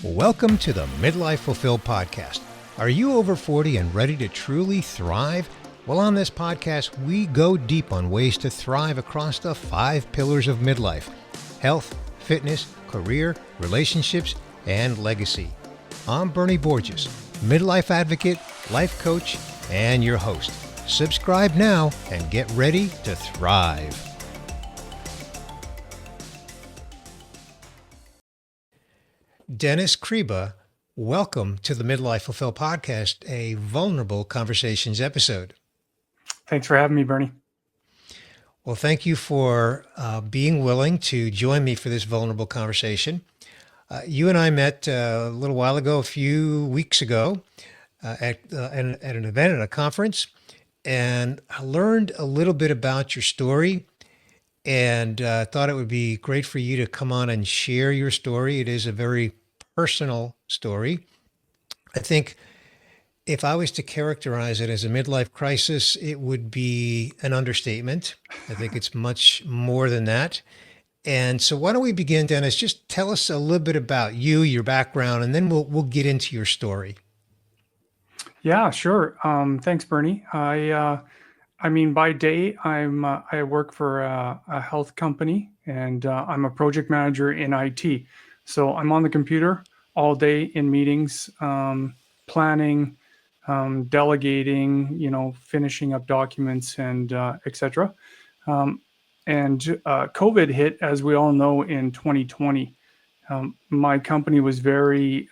Welcome to the Midlife Fulfilled podcast. Are you over 40 and ready to truly thrive? Well, on this podcast, we go deep on ways to thrive across the 5 pillars of midlife: health, fitness, career, relationships, and legacy. I'm Bernie Borges, midlife advocate, life coach, and your host. Subscribe now and get ready to thrive. Dennis Kreba, welcome to the Midlife Fulfilled podcast, a vulnerable conversations episode. Thanks for having me, Bernie. Well, thank you for being willing to join me for this vulnerable conversation. You and I met a little while ago, a few weeks ago, at an event at a conference, and I learned a little bit about your story and thought it would be great for you to come on and share your story. It is a very personal story. I think if I was to characterize it as a midlife crisis, it would be an understatement. I think it's much more than that. And so why don't we begin, Dennis? Just tell us a little bit about you, your background, and then we'll get into your story. Yeah, sure. Thanks, Bernie. I mean, by day, I work for a health company, and I'm a project manager in IT. So I'm on the computer all day in meetings, planning, delegating, finishing up documents, and etc. And COVID hit, as we all know, in 2020. My company was very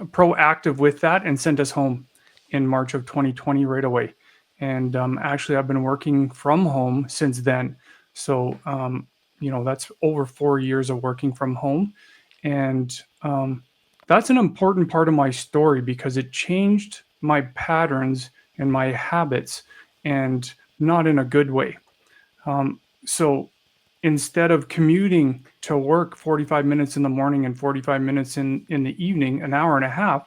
proactive with that and sent us home in March of 2020 right away. And actually, I've been working from home since then. So, that's over 4 years of working from home. And that's an important part of my story because it changed my patterns and my habits, and not in a good way. So instead of commuting to work 45 minutes in the morning and 45 minutes in the evening, an hour and a half,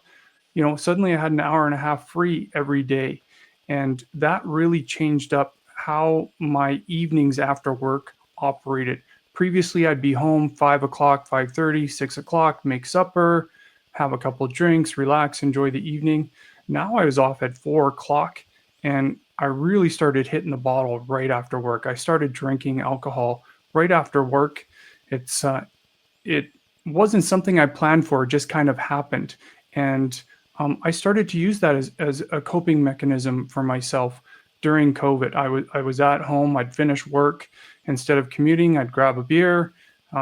suddenly I had an hour and a half free every day. And that really changed up how my evenings after work operated. Previously, I'd be home 5 o'clock, 5:30, 6 o'clock, make supper, have a couple of drinks, relax, enjoy the evening. Now I was off at 4 o'clock, and I really started hitting the bottle right after work. I started drinking alcohol right after work. It wasn't something I planned for, it just kind of happened. And I started to use that as a coping mechanism for myself during COVID. I was at home, I'd finish work. Instead of commuting, I'd grab a beer,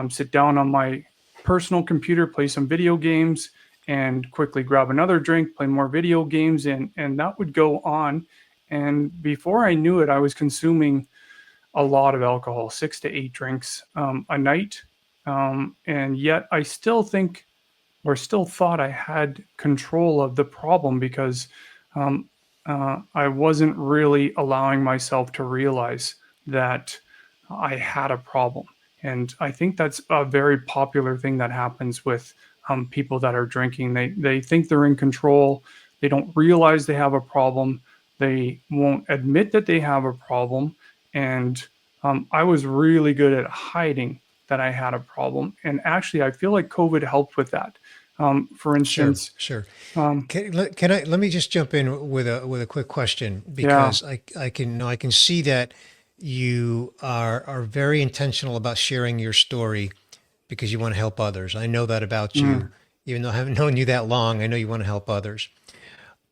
sit down on my personal computer, play some video games, and quickly grab another drink, play more video games, and that would go on. And before I knew it, I was consuming a lot of alcohol, 6 to 8 drinks a night. And yet I still thought I had control of the problem because I wasn't really allowing myself to realize that I had a problem. And I think that's a very popular thing that happens with people that are drinking. They think they're in control. They don't realize they have a problem. They won't admit that they have a problem. And I was really good at hiding that I had a problem. And actually, I feel like COVID helped with that. For instance, Sure. Let me just jump in with a quick question, because I can see that you are very intentional about sharing your story because you want to help others. I know that about you, even though I haven't known you that long. I know you want to help others.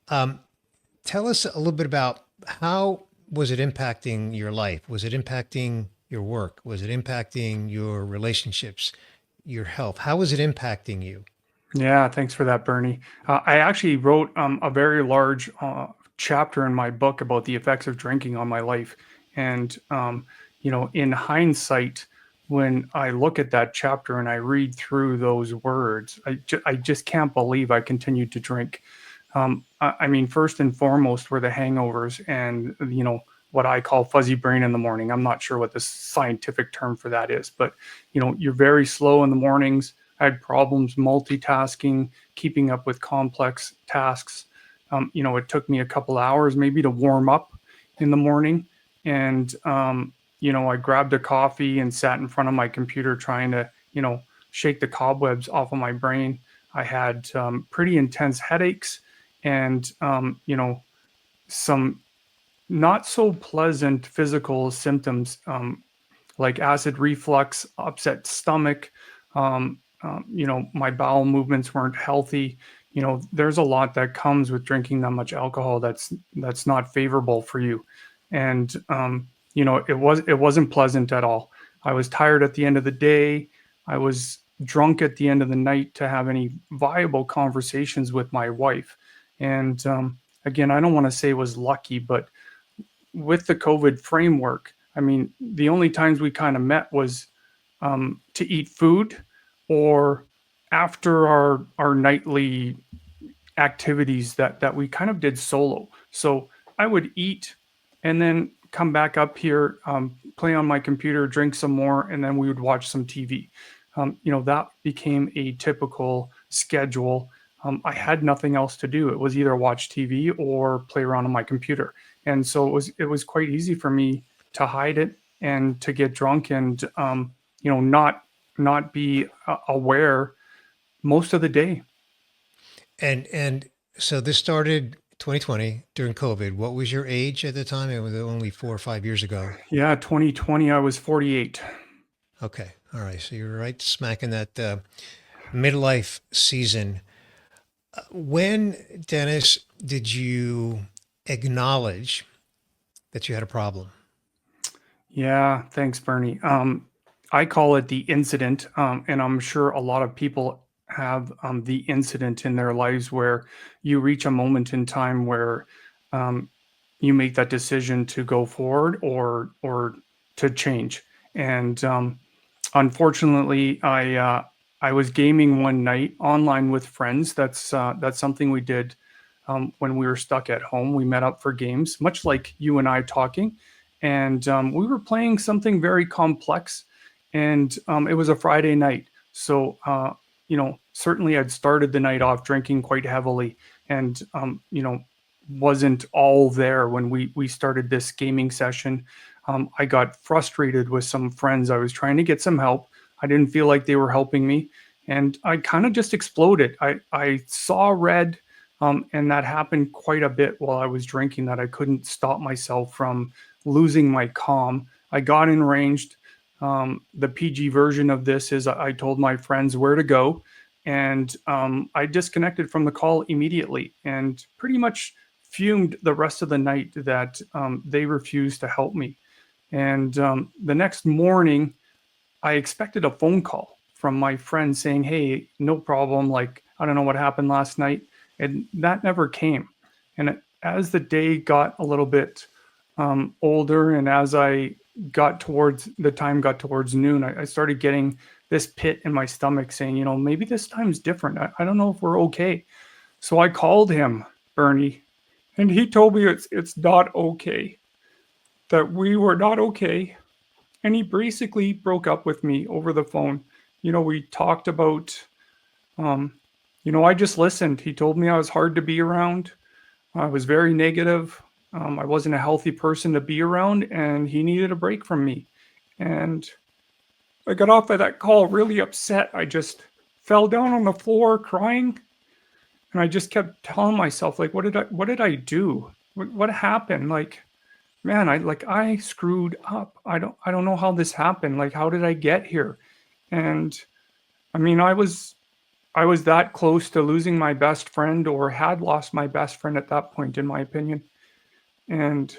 Tell us a little bit about how was it impacting your life? Was it impacting your work? Was it impacting your relationships, your health? How was it impacting you? Yeah, thanks for that, Bernie. I actually wrote a very large chapter in my book about the effects of drinking on my life. And, in hindsight, when I look at that chapter and I read through those words, I just can't believe I continued to drink. I mean, first and foremost were the hangovers and, what I call fuzzy brain in the morning. I'm not sure what the scientific term for that is, but, you're very slow in the mornings. I had problems multitasking, keeping up with complex tasks. It took me a couple hours maybe to warm up in the morning. And, I grabbed a coffee and sat in front of my computer trying to, shake the cobwebs off of my brain. I had pretty intense headaches and, some not so pleasant physical symptoms, like acid reflux, upset stomach. My bowel movements weren't healthy. There's a lot that comes with drinking that much alcohol that's not favorable for you. And it wasn't pleasant at all. I was tired at the end of the day. I was drunk at the end of the night to have any viable conversations with my wife. And again, I don't want to say it was lucky, but with the COVID framework, I mean, the only times we kind of met was to eat food or after our nightly activities that we kind of did solo. So I would eat and then come back up here, play on my computer, drink some more, and then we would watch some TV. That became a typical schedule. I had nothing else to do. It was either watch TV or play around on my computer, and so it was quite easy for me to hide it and to get drunk and not be aware most of the day. And so this started 2020 during COVID. What was your age at the time? It was only 4 or 5 years ago. Yeah, 2020, I was 48. Okay. All right. So you're right smack in that midlife season. When, Dennis, did you acknowledge that you had a problem? Yeah, thanks, Bernie. I call it the incident, and I'm sure a lot of people have the incident in their lives where you reach a moment in time where um, you make that decision to go forward or to change. And unfortunately, I was gaming one night online with friends. That's something we did when we were stuck at home. We met up for games, much like you and I talking, and we were playing something very complex. And it was a Friday night, so certainly I'd started the night off drinking quite heavily, and wasn't all there when we started this gaming session. I got frustrated with some friends. I was trying to get some help. I didn't feel like they were helping me, and I kind of just exploded. I saw red, and that happened quite a bit while I was drinking. That I couldn't stop myself from losing my calm. I got enraged. The PG version of this is I told my friends where to go, and I disconnected from the call immediately and pretty much fumed the rest of the night that they refused to help me. And the next morning, I expected a phone call from my friend saying, "Hey, no problem. Like, I don't know what happened last night." And that never came. And as the day got a little bit older, and as I got towards noon, I started getting this pit in my stomach saying, maybe this time's different. I don't know if we're okay. So I called him, Bernie, and he told me it's not okay, that we were not okay. And he basically broke up with me over the phone. We talked about, um, I just listened. He told me I was hard to be around. I was very negative. I wasn't a healthy person to be around, and he needed a break from me. And I got off of that call really upset. I just fell down on the floor crying, and I just kept telling myself, like, what did I do? What happened? Like, man, I screwed up. I don't know how this happened. Like, how did I get here? And I mean, I was that close to losing my best friend, or had lost my best friend at that point, in my opinion. And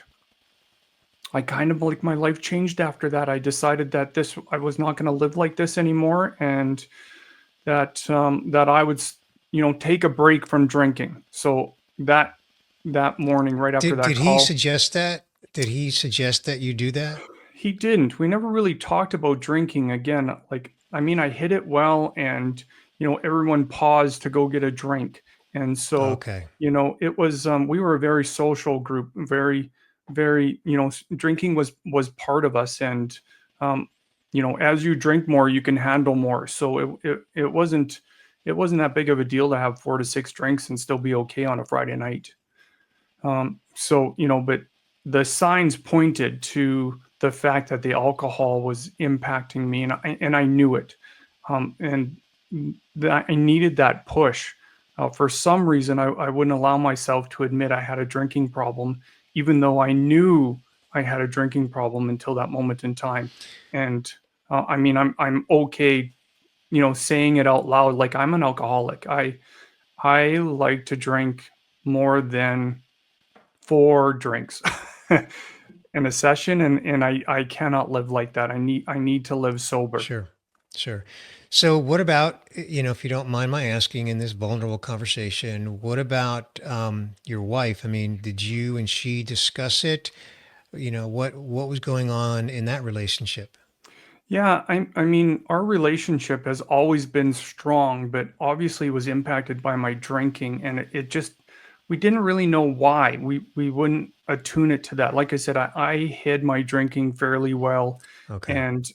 I kind of, like, my life changed after that. I decided that this I was not going to live like this anymore, and that I would take a break from drinking. So that morning, right after Did that he call, suggest that? Did he suggest that you do that? he didn't. We never really talked about drinking again. Like, I mean, I hit it well, and everyone paused to go get a drink, and so Okay. it was. We were a very social group, very, very. Drinking was part of us, and um, as you drink more, you can handle more. So it wasn't that big of a deal to have 4 to 6 drinks and still be okay on a Friday night. But the signs pointed to the fact that the alcohol was impacting me, and I knew it. And that I needed that push. For some reason, I wouldn't allow myself to admit I had a drinking problem, even though I knew I had a drinking problem until that moment in time. And I mean, I'm okay, saying it out loud. Like, I'm an alcoholic. I like to drink more than 4 drinks in a session, and I cannot live like that. I need to live sober. Sure, sure. So, what about, if you don't mind my asking in this vulnerable conversation, what about your wife? I mean, did you and she discuss it? What was going on in that relationship? Yeah, I mean, our relationship has always been strong, but obviously was impacted by my drinking, and it just we didn't really know why. We wouldn't attune it to that. Like I said, I hid my drinking fairly well, Okay. and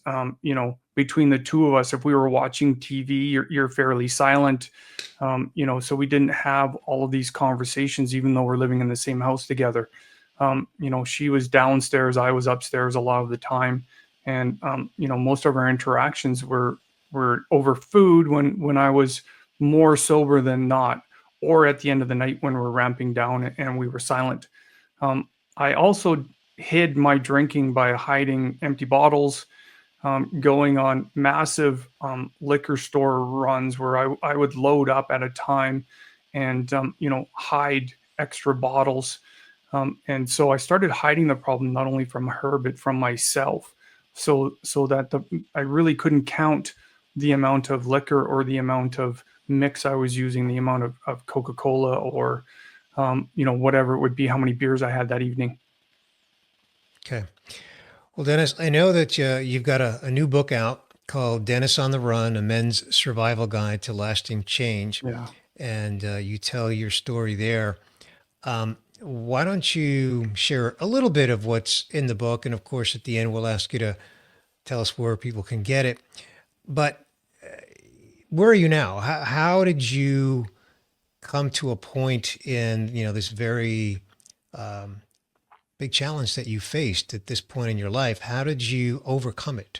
between the two of us, if we were watching TV, you're fairly silent, so we didn't have all of these conversations, even though we're living in the same house together. She was downstairs, I was upstairs a lot of the time, and most of our interactions were over food when I was more sober than not, or at the end of the night when we're ramping down and we were silent. I also hid my drinking by hiding empty bottles, going on massive liquor store runs where I would load up at a time and hide extra bottles. And so I started hiding the problem not only from her but from myself, so that I really couldn't count the amount of liquor or the amount of mix I was using, the amount of Coca-Cola or whatever it would be, how many beers I had that evening. Okay. Well, Dennis, I know that you've got a new book out called Dennis on the Run, A Men's Survival Guide to Lasting Change. Yeah. And you tell your story there. Why don't you share a little bit of what's in the book? And of course, at the end, we'll ask you to tell us where people can get it. But where are you now? How did you come to a point in, this very big challenge that you faced at this point in your life? How did you overcome it?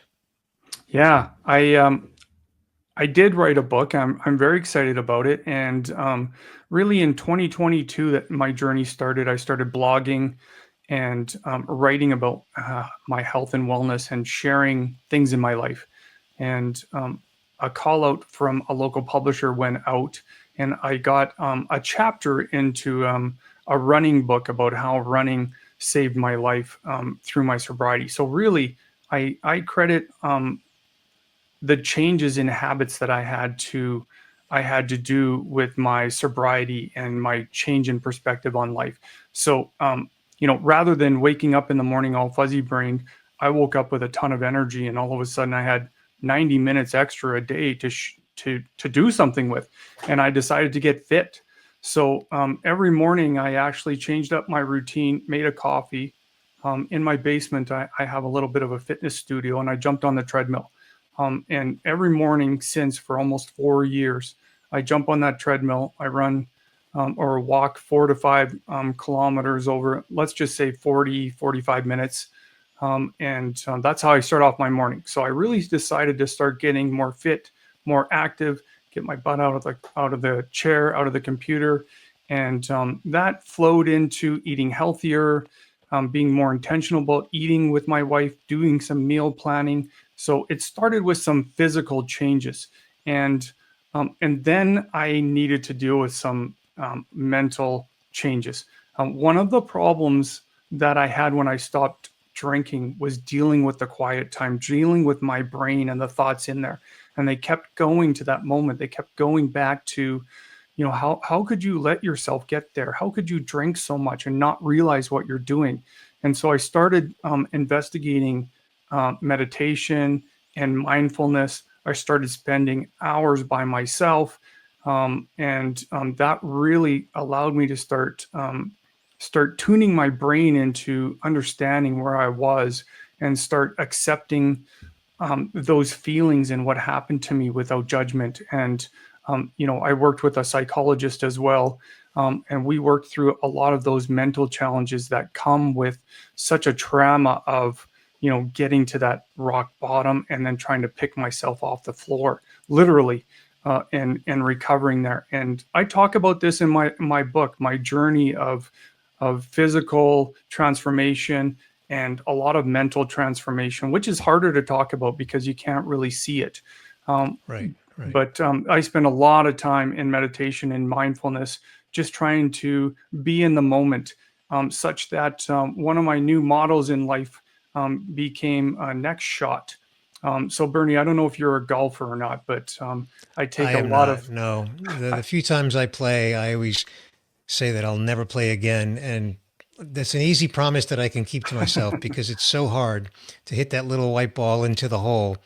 Yeah, I did write a book. I'm very excited about it, and really in 2022 that my journey started. I started blogging and writing about my health and wellness and sharing things in my life. And a call out from a local publisher went out, and I got a chapter into a running book about how running saved my life through my sobriety. So really, I credit the changes in habits that I had to do with my sobriety and my change in perspective on life. So rather than waking up in the morning all fuzzy brained, I woke up with a ton of energy, and all of a sudden I had 90 minutes extra a day to do something with, and I decided to get fit. So every morning I actually changed up my routine, made a coffee. In my basement, I have a little bit of a fitness studio, and I jumped on the treadmill. And every morning since, for almost 4 years, I jump on that treadmill. I run or walk 4 to 5 kilometers over, let's just say 40, 45 minutes. And that's how I start off my morning. So I really decided to start getting more fit, more active, get my butt out of the chair, out of the computer. And that flowed into eating healthier, being more intentional about eating with my wife, doing some meal planning. So it started with some physical changes, and then I needed to deal with some mental changes. One of the problems that I had when I stopped drinking was dealing with the quiet time, dealing with my brain and the thoughts in there, and they kept going to that moment. They kept going back to, how could you let yourself get there? How could you drink so much and not realize what you're doing? And so I started investigating meditation and mindfulness. I started spending hours by myself, and that really allowed me to start tuning my brain into understanding where I was and start accepting those feelings and what happened to me without judgment. And I worked with a psychologist as well, and we worked through a lot of those mental challenges that come with such a trauma of getting to that rock bottom and then trying to pick myself off the floor. literally, and recovering there. And I talk about this in my book, my journey of physical transformation and a lot of mental transformation, which is harder to talk about because you can't really see it. Um, Right, right. but I spend a lot of time in meditation and mindfulness, just trying to be in the moment, such that one of my new models in life became a next shot. So Bernie, I don't know if you're a golfer or not, but I I take a am lot not. of. No, the few times I play, I always say that I'll never play again, and that's an easy promise that I can keep to myself because it's so hard to hit that little white ball into the hole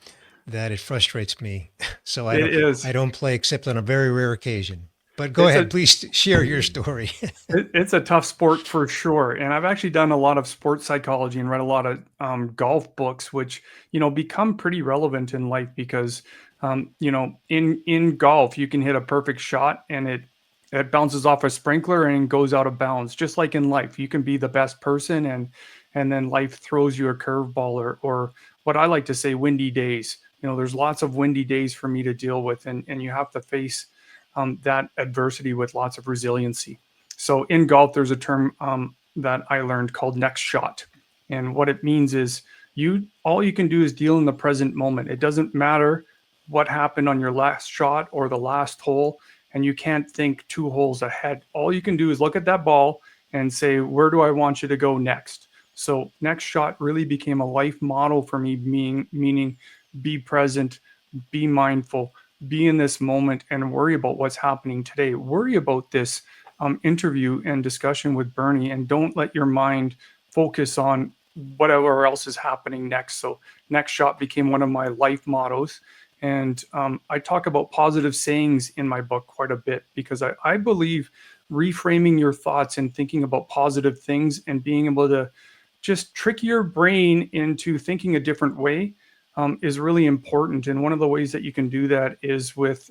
that it frustrates me. So It I is. don't play except on a very rare occasion. But go It's ahead, a please share your story. it's a tough sport for sure, and I've actually done a lot of sports psychology and read a lot of golf books, which become pretty relevant in life because in golf you can hit a perfect shot and it bounces off a sprinkler and goes out of bounds. Just like in life, you can be the best person and then life throws you a curveball or what I like to say, windy days. There's lots of windy days for me to deal with, and you have to face that adversity with lots of resiliency. So in golf, there's a term that I learned called next shot. And what it means is all you can do is deal in the present moment. It doesn't matter what happened on your last shot or the last hole, and you can't think two holes ahead. All you can do is look at that ball and say, where do I want you to go next? So next shot really became a life model for me, meaning be present, be mindful, be in this moment and worry about what's happening today. Worry about this interview and discussion with Bernie, and don't let your mind focus on whatever else is happening next. So next shot became one of my life mottos. And I talk about positive sayings in my book quite a bit because I believe reframing your thoughts and thinking about positive things and being able to just trick your brain into thinking a different way is really important. And one of the ways that you can do that is with,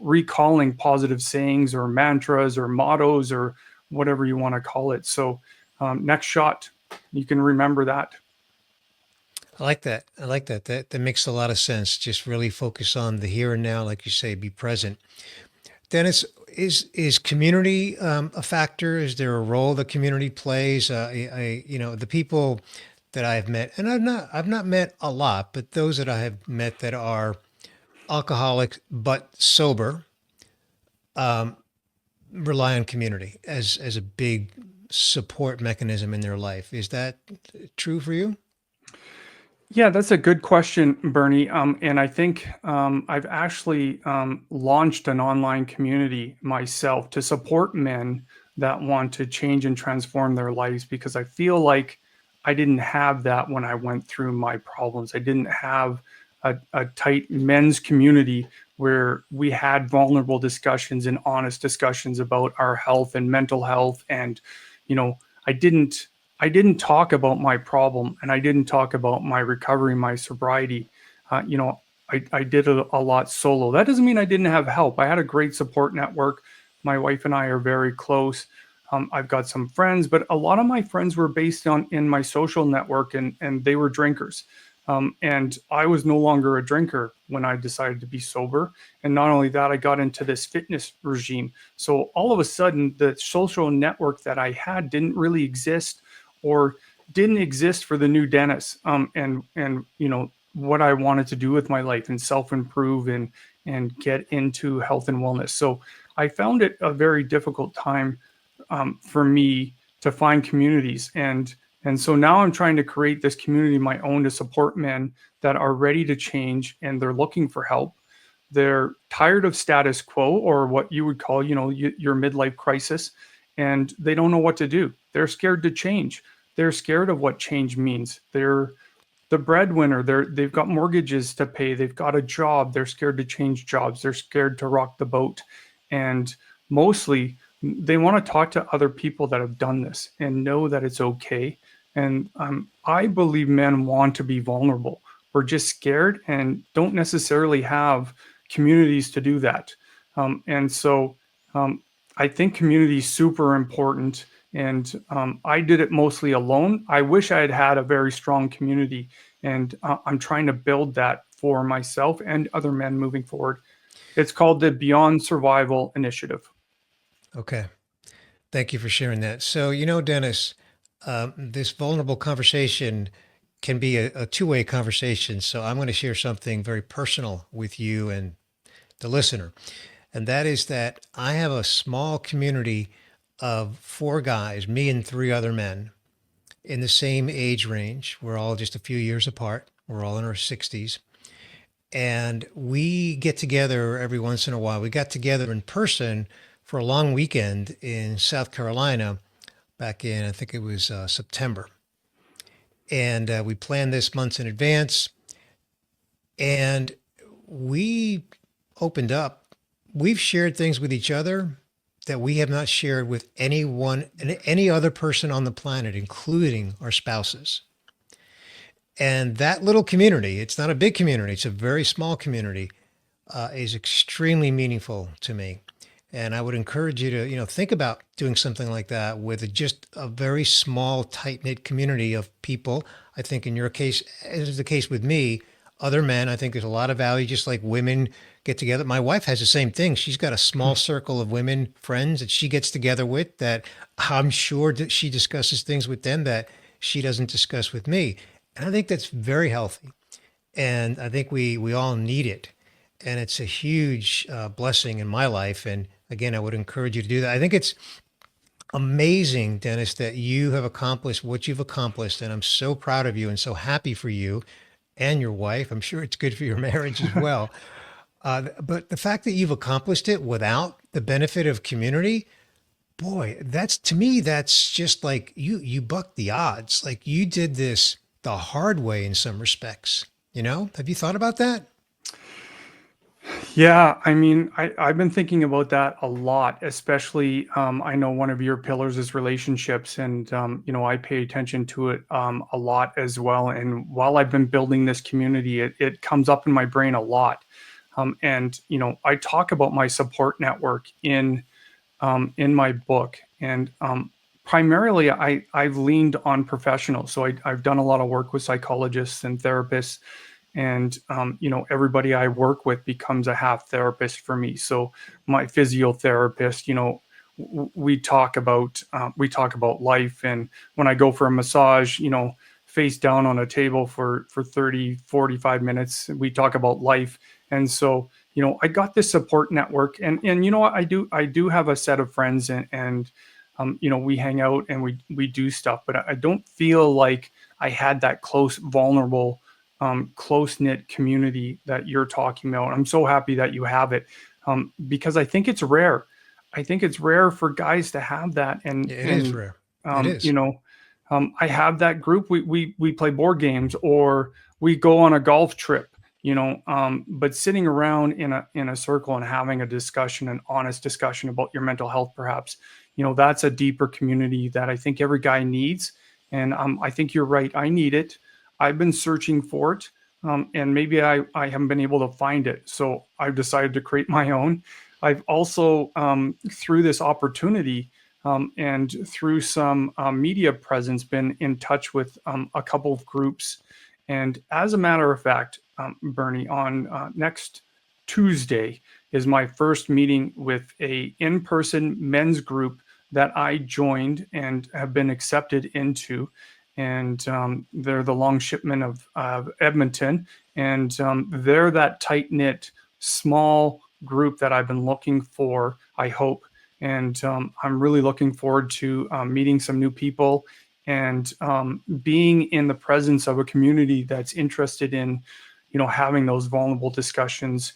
recalling positive sayings or mantras or mottos or whatever you want to call it. So, next shot, you can remember that. I like that. I like that. That makes a lot of sense. Just really focus on the here and now, like you say, be present. Dennis, is community a factor? Is there a role the community plays? The people that I've met, and I've not met a lot, but those that I have met that are alcoholic but sober, rely on community as a big support mechanism in their life. Is that true for you? Yeah, that's a good question, Bernie. And I think I've actually launched an online community myself to support men that want to change and transform their lives because I feel like I didn't have that when I went through my problems. I didn't have a tight men's community where we had vulnerable discussions and honest discussions about our health and mental health. And, you know, I didn't I didn't talk about my problem and I didn't talk about my recovery, my sobriety. I did a lot solo. That doesn't mean I didn't have help. I had a great support network. My wife and I are very close. I've got some friends, but a lot of my friends were based on in my social network, and they were drinkers. And I was no longer a drinker when I decided to be sober. And not only that, I got into this fitness regime. So all of a sudden, the social network that I had didn't really exist or didn't exist for the new Dennis. And what I wanted to do with my life and self-improve and get into health and wellness. So I found it a very difficult time for me to find communities. And so now I'm trying to create this community of my own to support men that are ready to change and they're looking for help. They're tired of status quo or what you would call, your midlife crisis, and they don't know what to do. They're scared to change. They're scared of what change means. They're the breadwinner. They've got mortgages to pay. They've got a job. They're scared to change jobs. They're scared to rock the boat. And mostly they want to talk to other people that have done this and know that it's okay. And I believe men want to be vulnerable. We're just scared and don't necessarily have communities to do that. And so I think community is super important. And I did it mostly alone. I wish I had had a very strong community, and I'm trying to build that for myself and other men moving forward. It's called the Beyond Survival Initiative. Okay. Thank you for sharing that. So, Dennis, this vulnerable conversation can be a two-way conversation. So I'm going to share something very personal with you and the listener. And that is that I have a small community of four guys, me and three other men in the same age range. We're all just a few years apart. We're all in our 60s. And we get together every once in a while. We got together in person for a long weekend in South Carolina back in, I think it was September. And we planned this months in advance. And we opened up. We've shared things with each other that we have not shared with anyone and any other person on the planet, including our spouses. And that little community, it's not a big community, it's a very small community, is extremely meaningful to me. And I would encourage you to, think about doing something like that with just a very small, tight knit community of people. I think in your case, as is the case with me, other men, I think there's a lot of value, just like women get together. My wife has the same thing. She's got a small circle of women friends that she gets together with that I'm sure that she discusses things with them that she doesn't discuss with me. And I think that's very healthy. And I think we all need it. And it's a huge blessing in my life. And again, I would encourage you to do that. I think it's amazing, Dennis, that you have accomplished what you've accomplished. And I'm so proud of you and so happy for you and your wife. I'm sure it's good for your marriage as well. But the fact that you've accomplished it without the benefit of community, boy, that's to me, that's just like you bucked the odds. Like you did this the hard way in some respects. Have you thought about that? Yeah, I mean, I've been thinking about that a lot, especially I know one of your pillars is relationships, and I pay attention to it a lot as well. And while I've been building this community, it comes up in my brain a lot. And I talk about my support network in my book, and primarily I've leaned on professionals. So I've done a lot of work with psychologists and therapists, and everybody I work with becomes a half therapist for me. So my physiotherapist, we talk about life, and when I go for a massage, face down on a table for 30-45 minutes, we talk about life. And so I got this support network, and what I do have a set of friends, and we hang out and we do stuff, but I don't feel like I had that close, vulnerable, close-knit community that you're talking about. I'm so happy that you have it, because I think it's rare. I think it's rare for guys to have that. And It is rare. It is. I have that group. We play board games, or we go on a golf trip. But sitting around in a circle and having a discussion, an honest discussion about your mental health, perhaps, that's a deeper community that I think every guy needs. And I think you're right. I need it. I've been searching for it, and maybe I haven't been able to find it. So I've decided to create my own. I've also, through this opportunity, and through some media presence, been in touch with a couple of groups. And as a matter of fact, Bernie, on next Tuesday is my first meeting with a in-person men's group that I joined and have been accepted into. And they're the Longshippmen of Edmonton. And they're that tight-knit, small group that I've been looking for, I hope. And I'm really looking forward to meeting some new people, and being in the presence of a community that's interested in, having those vulnerable discussions,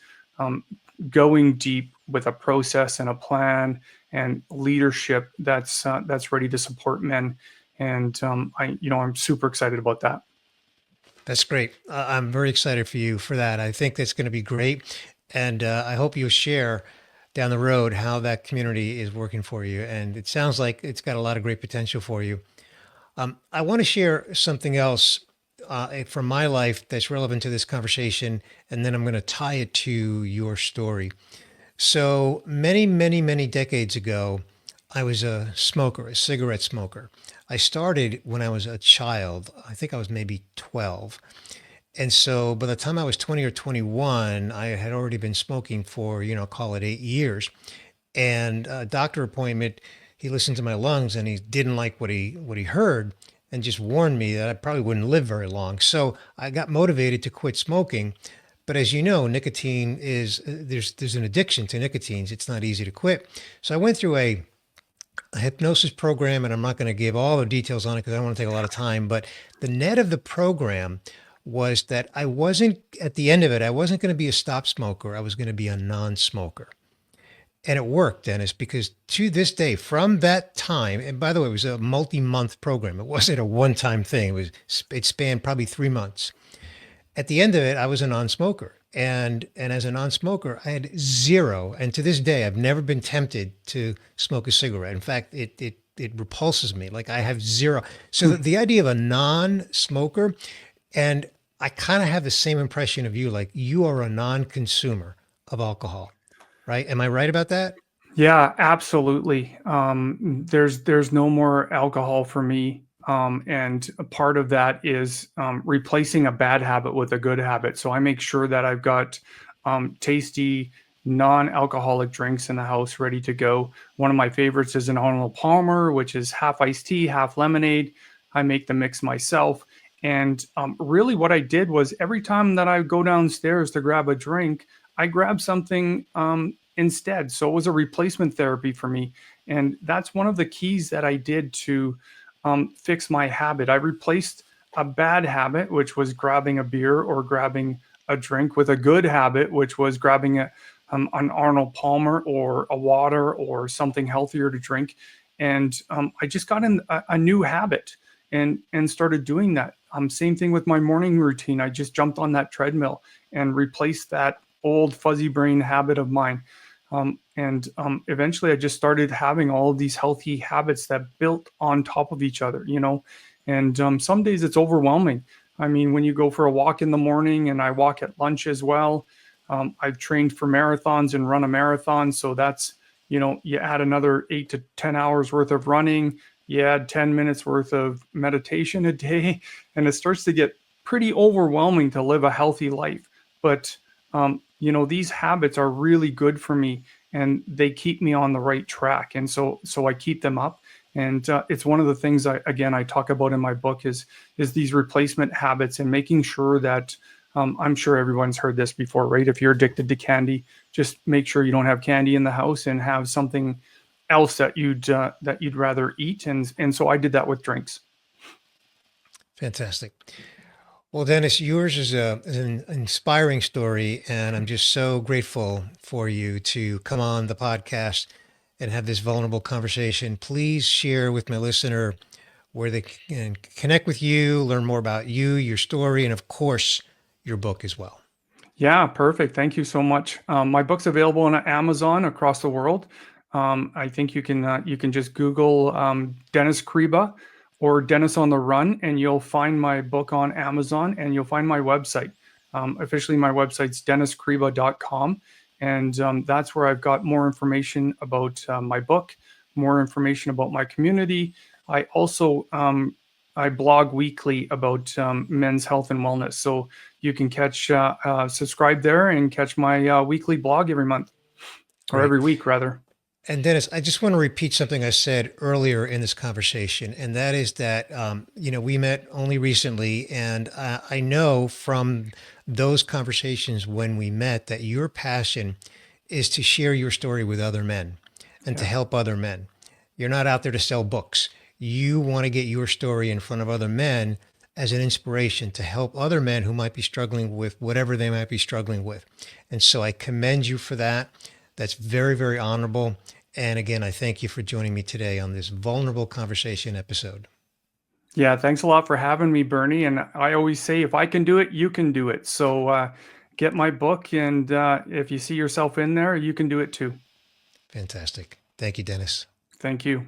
going deep with a process and a plan and leadership that's ready to support men. And I'm super excited about that. That's great. I'm very excited for you for that. I think that's going to be great. And I hope you'll share down the road how that community is working for you. And it sounds like it's got a lot of great potential for you. I want to share something else from my life that's relevant to this conversation, and then I'm going to tie it to your story. So many, many, many decades ago, I was a smoker, a cigarette smoker. I started when I was a child. I think I was maybe 12. And so by the time I was 20 or 21, I had already been smoking for, call it 8 years. And a doctor appointment, he listened to my lungs and he didn't like what he heard and just warned me that I probably wouldn't live very long. So I got motivated to quit smoking. But as you know, nicotine is there's an addiction to nicotines. It's not easy to quit. So I went through a hypnosis program, and I'm not going to give all the details on it because I don't want to take a lot of time. But the net of the program was that I wasn't, at the end of it, I wasn't going to be a stop smoker. I was going to be a non-smoker. And it worked, Dennis, because to this day, from that time, and by the way, it was a multi-month program. It wasn't a one-time thing. It spanned probably 3 months. At the end of it, I was a non-smoker. And as a non-smoker, I had zero. And to this day, I've never been tempted to smoke a cigarette. In fact, it repulses me. Like I have zero. So the idea of a non-smoker, and I kind of have the same impression of you, like you are a non-consumer of alcohol, right? Am I right about that? Yeah, absolutely. There's no more alcohol for me, and a part of that is replacing a bad habit with a good habit. So I make sure that I've got tasty, non-alcoholic drinks in the house ready to go. One of my favorites is an Arnold Palmer, which is half iced tea, half lemonade. I make the mix myself. And really, what I did was every time that I go downstairs to grab a drink, I grab something instead. So it was a replacement therapy for me. And that's one of the keys that I did to fix my habit. I replaced a bad habit, which was grabbing a beer or grabbing a drink, with a good habit, which was grabbing an Arnold Palmer or a water or something healthier to drink. And I just got in a new habit and started doing that. Same thing with my morning routine. I just jumped on that treadmill and replaced that old fuzzy brain habit of mine. And eventually I just started having all of these healthy habits that built on top of each other, and some days it's overwhelming. I mean, when you go for a walk in the morning, and I walk at lunch as well. I've trained for marathons and run a marathon. So that's, you add another 8 to 10 hours worth of running, you add 10 minutes worth of meditation a day, and it starts to get pretty overwhelming to live a healthy life. But these habits are really good for me, and they keep me on the right track. And so I keep them up. And it's one of the things I talk about in my book is these replacement habits, and making sure that I'm sure everyone's heard this before, right? If you're addicted to candy, just make sure you don't have candy in the house and have something else that you'd rather eat. And so I did that with drinks. Fantastic. Well, Dennis, yours is an inspiring story, and I'm just so grateful for you to come on the podcast and have this vulnerable conversation. Please share with my listener where they can connect with you, learn more about you, your story, and of course, your book as well. Yeah, perfect. Thank you so much. My book's available on Amazon across the world. I think you can just Google Dennis Kreba or Dennis on the Run, and you'll find my book on Amazon, and you'll find my website. Officially, my website's DennisKreba.com, and that's where I've got more information about my book, more information about my community. I also I blog weekly about men's health and wellness, so you can subscribe there and catch my weekly blog every month, or Great. every week rather. And Dennis, I just want to repeat something I said earlier in this conversation, and that is that we met only recently, and I know from those conversations when we met that your passion is to share your story with other men and to help other men. You're not out there to sell books. You want to get your story in front of other men as an inspiration to help other men who might be struggling with whatever they might be struggling with. And so I commend you for that. That's very, very honorable. And again, I thank you for joining me today on this vulnerable conversation episode. Yeah, thanks a lot for having me, Bernie. And I always say, if I can do it, you can do it. So get my book, and if you see yourself in there, you can do it too. Fantastic. Thank you, Dennis. Thank you.